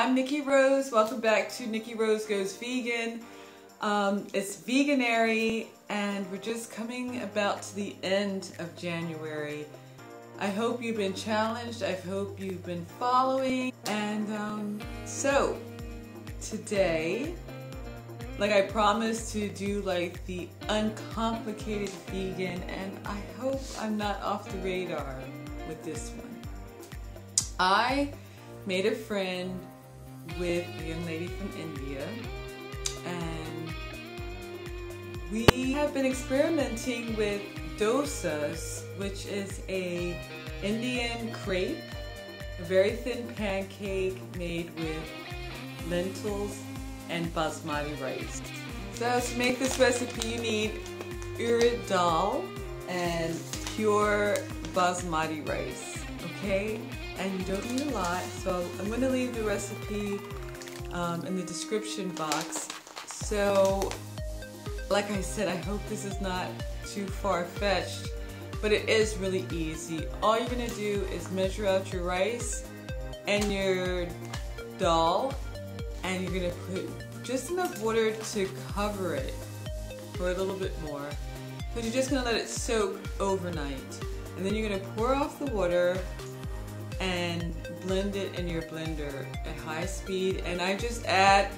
I'm Nikki Rose. Welcome back to Nikki Rose Goes Vegan. It's Veganary and we're just coming about to the end of January. I hope you've been challenged. I hope you've been following. And so today, like I promised to do like the uncomplicated vegan, and I hope I'm not off the radar with this one. I made a friend with a young lady from India, and we have been experimenting with dosas, which is a Indian crepe, a very thin pancake made with lentils and basmati rice. So to make this recipe you need urid dahl and pure basmati rice, okay? And you don't need a lot, so I'm going to leave the recipe in the description box. So, like I said, I hope this is not too far-fetched, but it is really easy. All you're going to do is measure out your rice and your dahl, and you're going to put just enough water to cover it for a little bit more. But you're just going to let it soak overnight. And then you're going to pour off the water and blend it in your blender at high speed. And I just add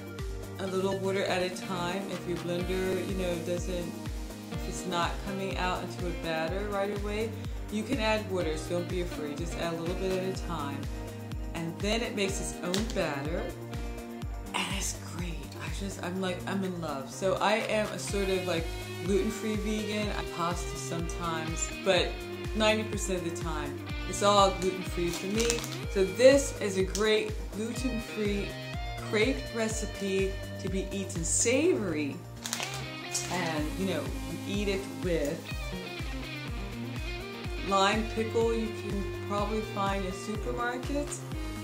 a little water at a time. If your blender, if it's not coming out into a batter right away, you can add water, so don't be afraid. Just add a little bit at a time. And then it makes its own batter, and it's great. I'm in love. So I am a sort of like gluten-free vegan. I pasta sometimes, but 90% of the time, it's all gluten-free for me. So this is a great gluten-free crepe recipe to be eaten savory. And you eat it with lime pickle you can probably find in supermarkets.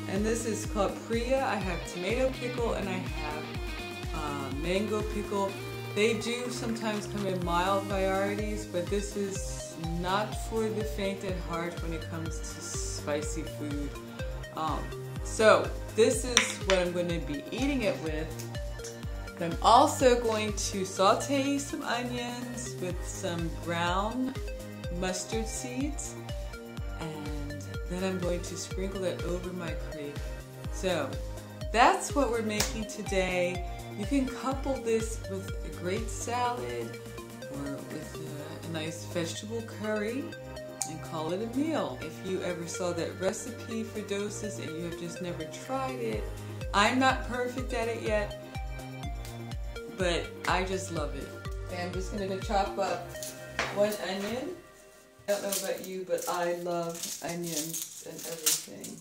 And this is called Priya. I have tomato pickle and I have mango pickle. They do sometimes come in mild varieties, but this is not for the faint at heart when it comes to spicy food. So this is what I'm going to be eating it with. I'm also going to saute some onions with some brown mustard seeds, and then I'm going to sprinkle it over my crepe. So that's what we're making today. You can couple this with a great salad or with a nice vegetable curry and call it a meal. If you ever saw that recipe for dosas and you have just never tried it, I'm not perfect at it yet, but I just love it. Okay, I'm just going to chop up one onion. I don't know about you, but I love onions and everything.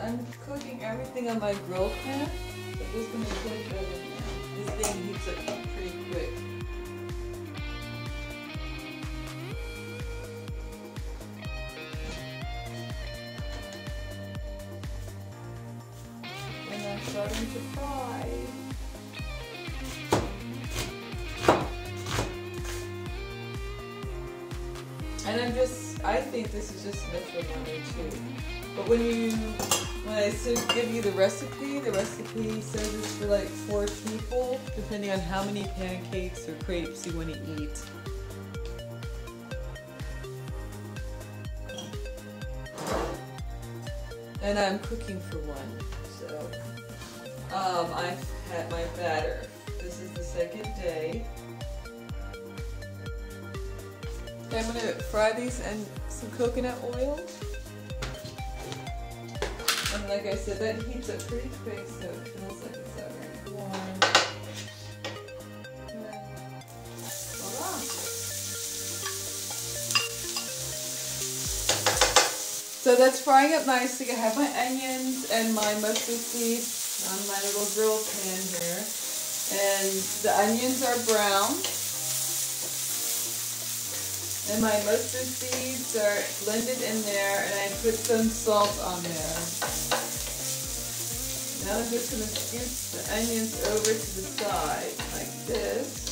I'm cooking everything on my grill pan. I'm just going to cook everything now. This thing heats up pretty quick. And I'm starting to fry. And I think this is just enough for one or two. But when I give you the recipe says it's for like 4 people, depending on how many pancakes or crepes you want to eat. And I'm cooking for one, so I've had my batter. This is the second day. Okay, I'm going to fry these in some coconut oil. And like I said, that heats up pretty quick, so it feels like it's already warm. Voila! So that's frying up nicely. I have my onions and my mustard seeds on my little grill pan here. And the onions are brown. And my mustard seeds are blended in there, and I put some salt on there. Now I'm just going to scoot the onions over to the side like this.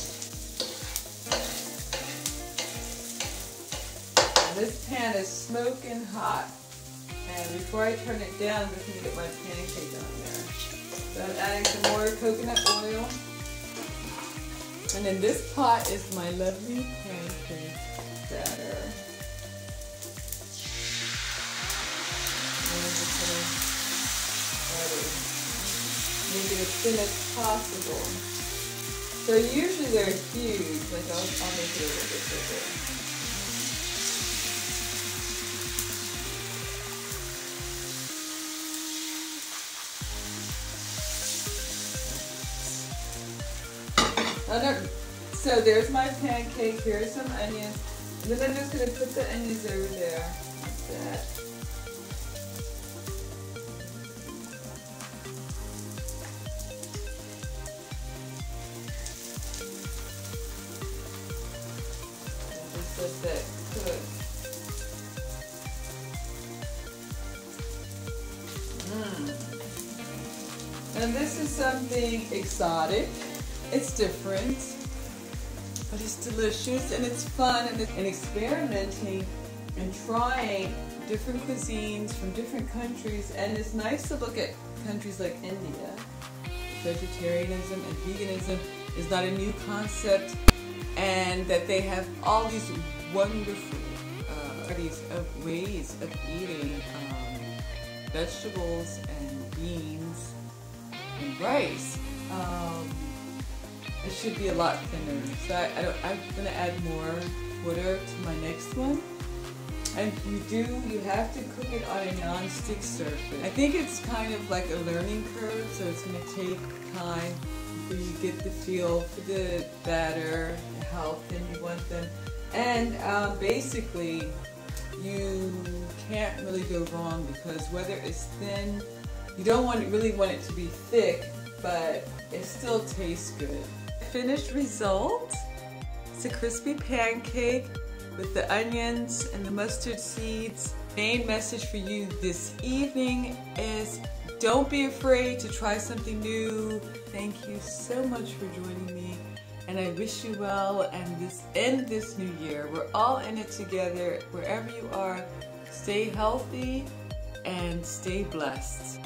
And this pan is smoking hot. And before I turn it down, I'm just going to get my pancake on there. So I'm adding some more coconut oil. And in this pot is my lovely pancake batter. And I'm just going to try to make it as thin as possible. So usually they're huge, like I'll make it a little bit bigger. So there's my pancake, here's some onions, and then I'm just going to put the onions over there, like that. And just let that cook. And this is something exotic. It's different, but it's delicious and it's fun, and experimenting and trying different cuisines from different countries. And it's nice to look at countries like India. Vegetarianism and veganism is not a new concept, and that they have all these wonderful varieties of ways of eating vegetables and beans and rice. It should be a lot thinner, so I'm going to add more water to my next one. And you have to cook it on a non-stick surface. I think it's kind of like a learning curve, so it's going to take time before you get the feel for the batter, how thin you want them. And basically, you can't really go wrong, because whether it's thin, you don't really want it to be thick, but it still tastes good. Finished result, it's a crispy pancake with the onions and the mustard seeds. Main message for you this evening is don't be afraid to try something new. Thank you so much for joining me, and I wish you well, and in this new year, we're all in it together. Wherever you are, stay healthy and stay blessed.